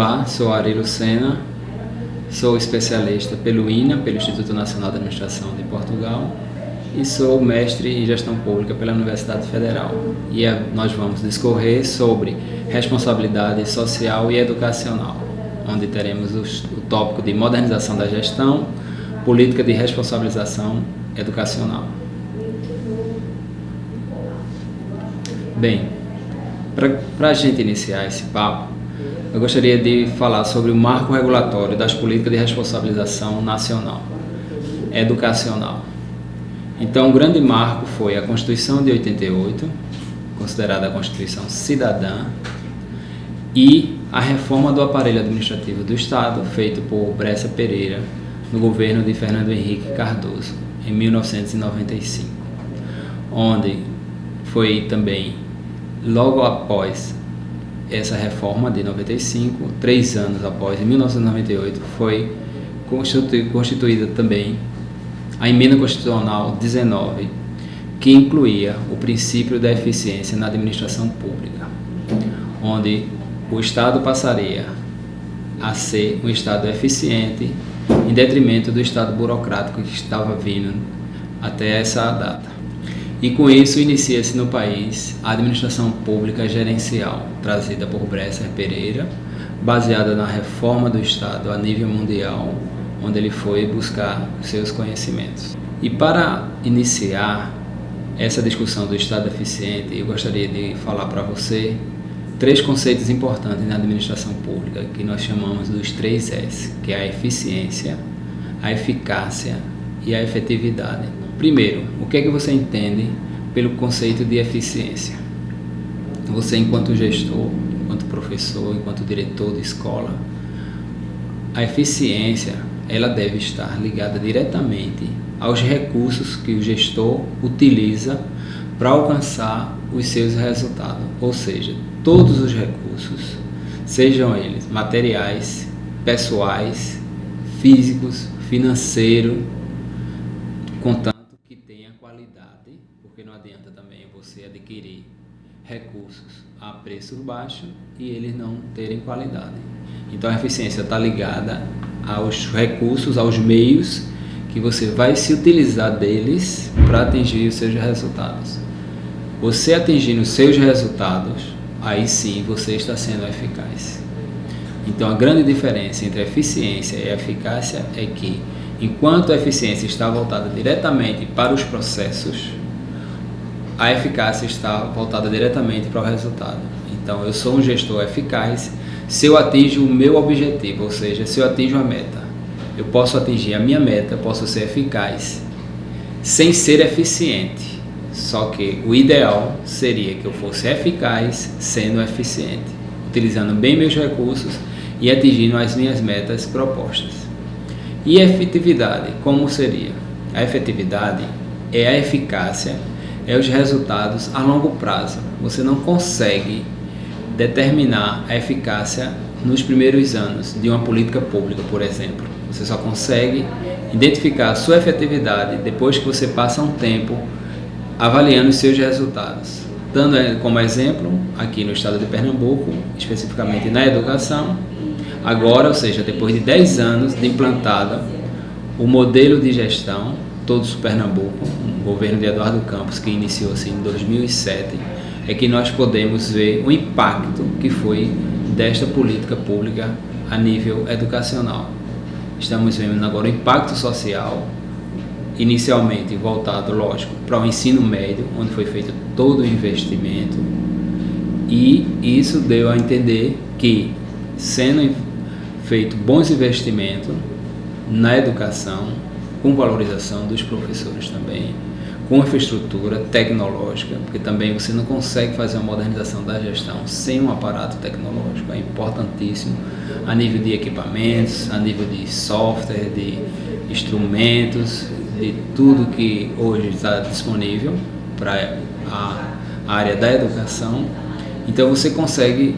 Olá, sou Ari Lucena, sou especialista pelo INA, pelo Instituto Nacional de Administração de Portugal, e sou mestre em Gestão Pública pela Universidade Federal. E nós vamos discorrer sobre responsabilidade social e educacional, onde teremos o tópico de modernização da gestão, política de responsabilização educacional. Bem, para a gente iniciar esse papo, eu gostaria de falar sobre o marco regulatório das políticas de responsabilização nacional, educacional. Então, o grande marco foi a Constituição de 88, considerada a Constituição Cidadã, e a reforma do aparelho administrativo do Estado, feito por Brescia Pereira, no governo de Fernando Henrique Cardoso, em 1995, onde foi também, logo após essa reforma de 95, 3 anos após, em 1998, foi constituída também a Emenda Constitucional 19, que incluía o princípio da eficiência na administração pública, onde o Estado passaria a ser um Estado eficiente em detrimento do Estado burocrático que estava vindo até essa data. E com isso inicia-se no país a administração pública gerencial, trazida por Brescia Pereira, baseada na reforma do Estado a nível mundial, onde ele foi buscar seus conhecimentos. E para iniciar essa discussão do Estado eficiente, eu gostaria de falar para você 3 conceitos importantes na administração pública, que nós chamamos dos 3 S, que é a eficiência, a eficácia e a efetividade. Primeiro, o que é que você entende pelo conceito de eficiência? Você, enquanto gestor, enquanto professor, enquanto diretor de escola, a eficiência, ela deve estar ligada diretamente aos recursos que o gestor utiliza para alcançar os seus resultados. Ou seja, todos os recursos, sejam eles materiais, pessoais, físicos, financeiros, contanto que tenha qualidade, porque não adianta também você adquirir recursos a preço baixo e eles não terem qualidade. Então a eficiência está ligada aos recursos, aos meios que você vai se utilizar deles para atingir os seus resultados. Você atingindo os seus resultados, aí sim você está sendo eficaz. Então a grande diferença entre a eficiência e a eficácia é que, enquanto a eficiência está voltada diretamente para os processos, a eficácia está voltada diretamente para o resultado. Então eu sou um gestor eficaz se eu atinjo o meu objetivo, ou seja, se eu atinjo a meta. Eu posso atingir a minha meta, posso ser eficaz sem ser eficiente. Só que o ideal seria que eu fosse eficaz sendo eficiente, utilizando bem meus recursos e atingindo as minhas metas propostas. E a efetividade, como seria? A efetividade é a eficácia, é os resultados a longo prazo. Você não consegue determinar a eficácia nos primeiros anos de uma política pública, por exemplo. Você só consegue identificar a sua efetividade depois que você passa um tempo avaliando os seus resultados. Dando como exemplo, aqui no estado de Pernambuco, especificamente na educação, agora, ou seja, depois de 10 anos de implantada o modelo de gestão, todos Pernambuco, o governo de Eduardo Campos, que iniciou-se em 2007, é que nós podemos ver o impacto que foi desta política pública a nível educacional. Estamos vendo agora o impacto social, inicialmente voltado, lógico, para o ensino médio, onde foi feito todo o investimento, e isso deu a entender que, sendo feito bons investimentos na educação, com valorização dos professores também, com infraestrutura tecnológica, porque também você não consegue fazer uma modernização da gestão sem um aparato tecnológico, é importantíssimo a nível de equipamentos, a nível de software, de instrumentos, de tudo que hoje está disponível para a área da educação. Então você consegue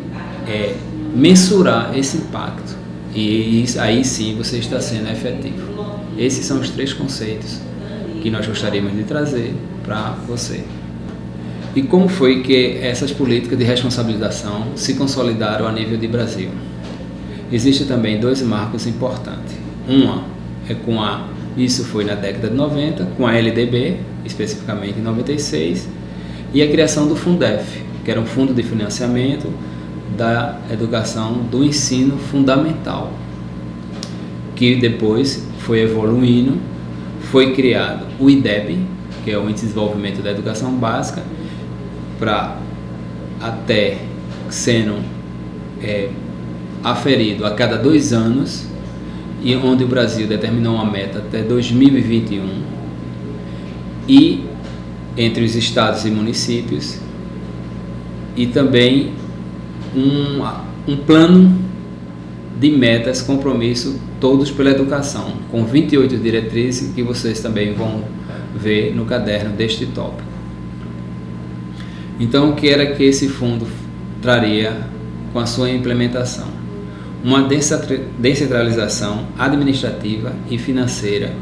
mensurar esse impacto e aí sim você está sendo efetivo. Esses são os 3 conceitos que nós gostaríamos de trazer para você. E como foi que essas políticas de responsabilização se consolidaram a nível de Brasil? Existem também 2 marcos importantes. Isso foi na década de 90, com a LDB, especificamente em 96, e a criação do Fundef, que era um fundo de financiamento da educação do ensino fundamental, que depois foi evoluindo, foi criado o IDEB, que é o Índice de Desenvolvimento da Educação Básica, para até sendo aferido a cada 2 anos, e onde o Brasil determinou uma meta até 2021, e entre os estados e municípios, e também um plano de metas, compromisso, todos pela educação, com 28 diretrizes que vocês também vão ver no caderno deste tópico. Então, o que era que esse fundo traria com a sua implementação? Uma descentralização administrativa e financeira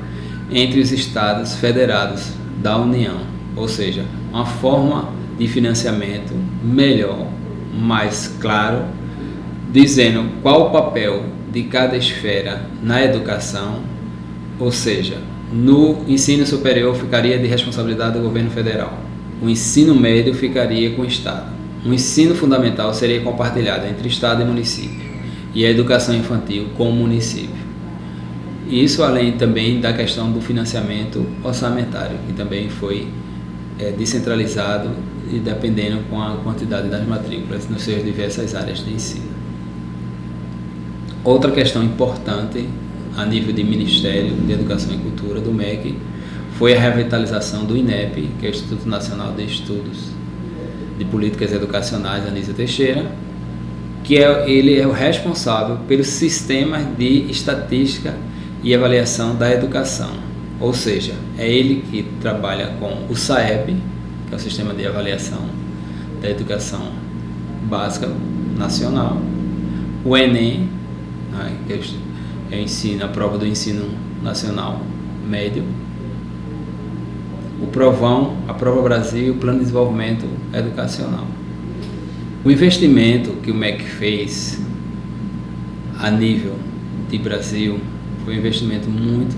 entre os estados federados da União, ou seja, uma forma de financiamento melhor, mais claro, dizendo qual o papel de cada esfera na educação, ou seja, no ensino superior ficaria de responsabilidade do governo federal, o ensino médio ficaria com o estado, o ensino fundamental seria compartilhado entre estado e município, e a educação infantil com o município. Isso além também da questão do financiamento orçamentário, que também foi descentralizado e dependendo com a quantidade das matrículas nas suas diversas áreas de ensino. Outra questão importante a nível de Ministério de Educação e Cultura, do MEC, foi a revitalização do INEP, que é o Instituto Nacional de Estudos de Políticas Educacionais, Anísio Teixeira, que ele é o responsável pelo sistema de estatística e avaliação da educação, ou seja, é ele que trabalha com o SAEB, que é o Sistema de Avaliação da Educação Básica Nacional, o ENEM, que é a prova do Ensino Nacional Médio, o PROVão, a Prova Brasil e o Plano de Desenvolvimento Educacional. O investimento que o MEC fez a nível de Brasil foi um investimento muito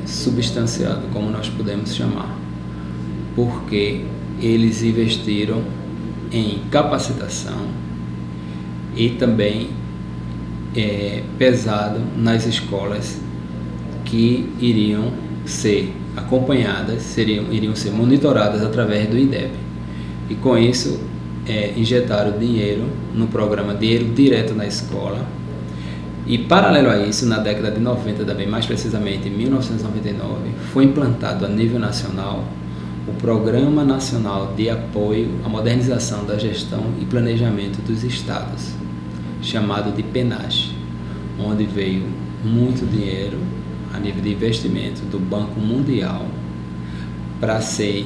substanciado, como nós podemos chamar, porque eles investiram em capacitação e também pesado nas escolas que iriam ser acompanhadas, iriam ser monitoradas através do IDEB. E com isso injetaram dinheiro no programa Dinheiro Direto na Escola. E paralelo a isso, na década de 90, também mais precisamente em 1999, foi implantado a nível nacional o Programa Nacional de Apoio à Modernização da Gestão e Planejamento dos Estados, chamado de PENAGE, onde veio muito dinheiro a nível de investimento do Banco Mundial para ser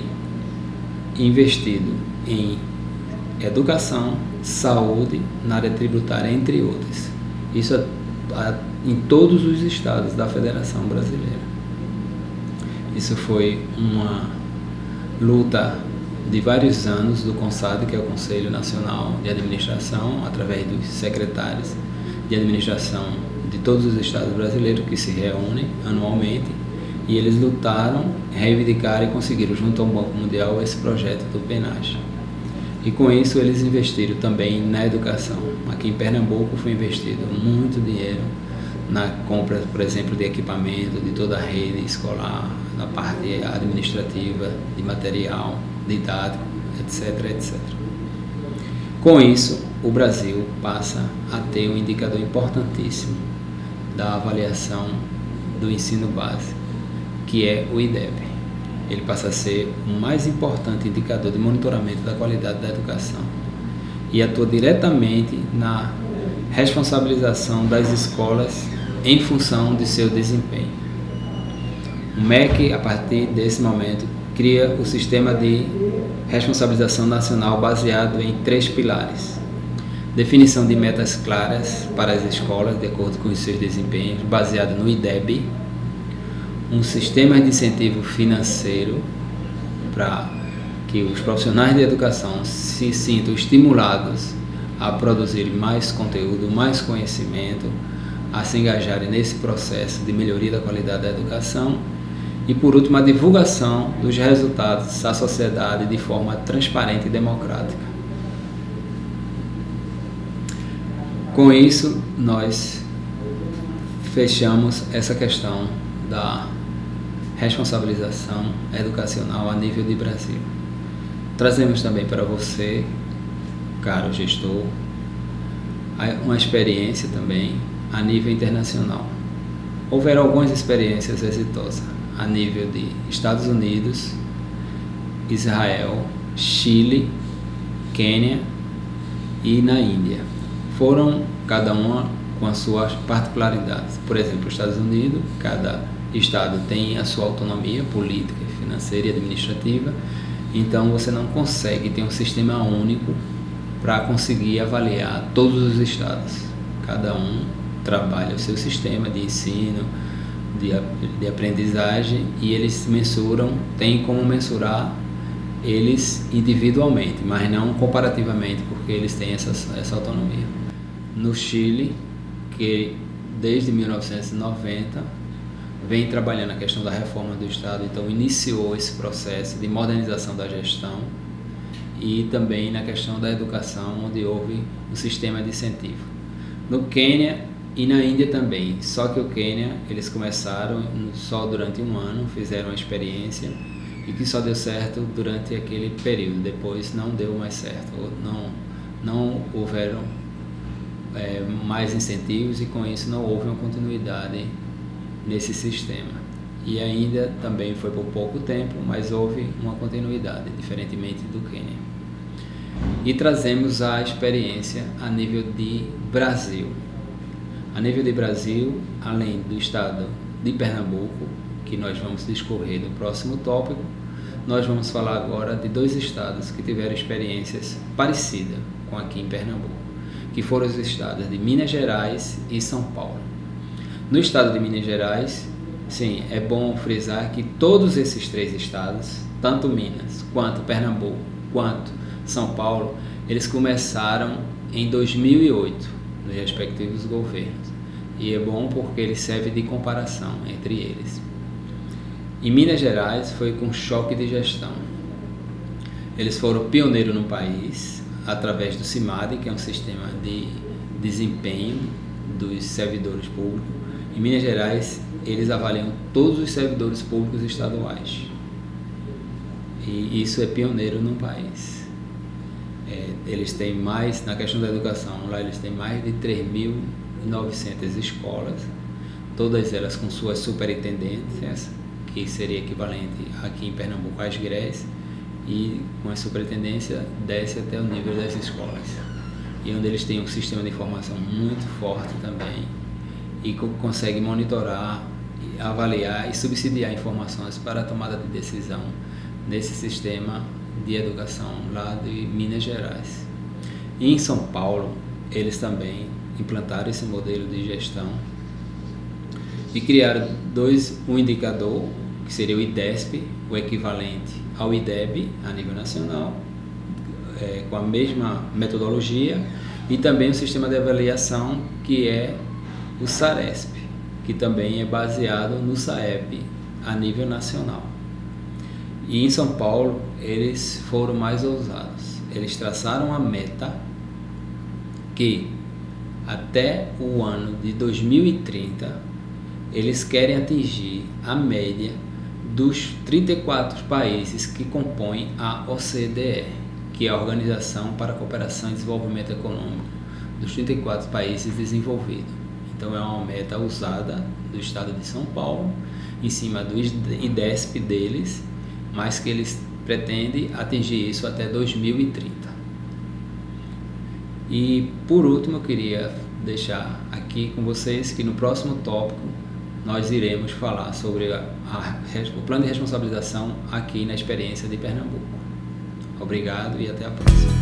investido em educação, saúde, na área tributária, entre outros. Isso em todos os estados da Federação Brasileira. Isso foi uma luta de vários anos do CONSAD, que é o Conselho Nacional de Administração, através dos secretários de administração de todos os estados brasileiros, que se reúnem anualmente, e eles lutaram, reivindicaram e conseguiram, junto ao Banco Mundial, esse projeto do PENAGE. E com isso eles investiram também na educação. Aqui em Pernambuco foi investido muito dinheiro na compra, por exemplo, de equipamento de toda a rede escolar, na parte administrativa, de material, didático, etc, etc. Com isso, o Brasil passa a ter um indicador importantíssimo da avaliação do ensino básico, que é o IDEB. Ele passa a ser o mais importante indicador de monitoramento da qualidade da educação e atua diretamente na responsabilização das escolas em função de seu desempenho. O MEC, a partir desse momento, cria o sistema de responsabilização nacional baseado em 3 pilares: definição de metas claras para as escolas de acordo com os seus desempenhos, baseado no IDEB, um sistema de incentivo financeiro para que os profissionais de educação se sintam estimulados a produzirem mais conteúdo, mais conhecimento, a se engajarem nesse processo de melhoria da qualidade da educação e, por último, a divulgação dos resultados à sociedade de forma transparente e democrática. Com isso, nós fechamos essa questão da responsabilização educacional a nível de Brasil. Trazemos também para você, caro gestor, uma experiência também a nível internacional. Houveram algumas experiências exitosas a nível de Estados Unidos, Israel, Chile, Quênia e na Índia. Foram cada uma com as suas particularidades. Por exemplo, os Estados Unidos, cada estado tem a sua autonomia política, financeira e administrativa, então você não consegue ter um sistema único para conseguir avaliar todos os estados. Cada um trabalha o seu sistema de ensino, de aprendizagem, e eles mensuram, tem como mensurar eles individualmente, mas não comparativamente, porque eles têm essa autonomia. No Chile, que desde 1990 vem trabalhando a questão da reforma do Estado, então iniciou esse processo de modernização da gestão, e também na questão da educação, onde houve um sistema de incentivo. No Quênia e na Índia também, só que o Quênia, eles começaram só durante um ano, fizeram uma experiência e que só deu certo durante aquele período, depois não deu mais certo, não houveram mais incentivos, e com isso não houve uma continuidade nesse sistema. E ainda também foi por pouco tempo, mas houve uma continuidade, diferentemente do Quênia. E trazemos a experiência a nível de Brasil. A nível de Brasil, além do estado de Pernambuco, que nós vamos discorrer no próximo tópico, nós vamos falar agora de dois estados que tiveram experiências parecidas com aqui em Pernambuco, que foram os estados de Minas Gerais e São Paulo. No estado de Minas Gerais, sim, é bom frisar que todos esses três estados, tanto Minas, quanto Pernambuco, quanto São Paulo, eles começaram em 2008, nos respectivos governos. E é bom porque ele serve de comparação entre eles. Em Minas Gerais foi com choque de gestão. Eles foram pioneiros no país, através do CIMAD, que é um sistema de desempenho dos servidores públicos. Em Minas Gerais, eles avaliam todos os servidores públicos estaduais. E isso é pioneiro no país. Eles têm mais, na questão da educação, lá eles têm mais de 3.900 escolas, todas elas com suas superintendências, que seria equivalente aqui em Pernambuco às GRES, e com a superintendência desce até o nível das escolas. E onde eles têm um sistema de informação muito forte também, e consegue monitorar, avaliar e subsidiar informações para a tomada de decisão nesse sistema de educação lá de Minas Gerais. E em São Paulo, eles também implantaram esse modelo de gestão e criaram um indicador, que seria o IDESP, o equivalente ao IDEB a nível nacional, com a mesma metodologia, e também um sistema de avaliação que é o SARESP, que também é baseado no SAEP a nível nacional. E em São Paulo, eles foram mais ousados. Eles traçaram uma meta que até o ano de 2030 eles querem atingir a média dos 34 países que compõem a OCDE, que é a Organização para a Cooperação e Desenvolvimento Econômico, dos 34 países desenvolvidos. Então é uma meta ousada do estado de São Paulo, em cima do IDESP deles, mas que eles pretendem atingir isso até 2030. E por último, eu queria deixar aqui com vocês que no próximo tópico nós iremos falar sobre o plano de responsabilização aqui na experiência de Pernambuco. Obrigado e até a próxima.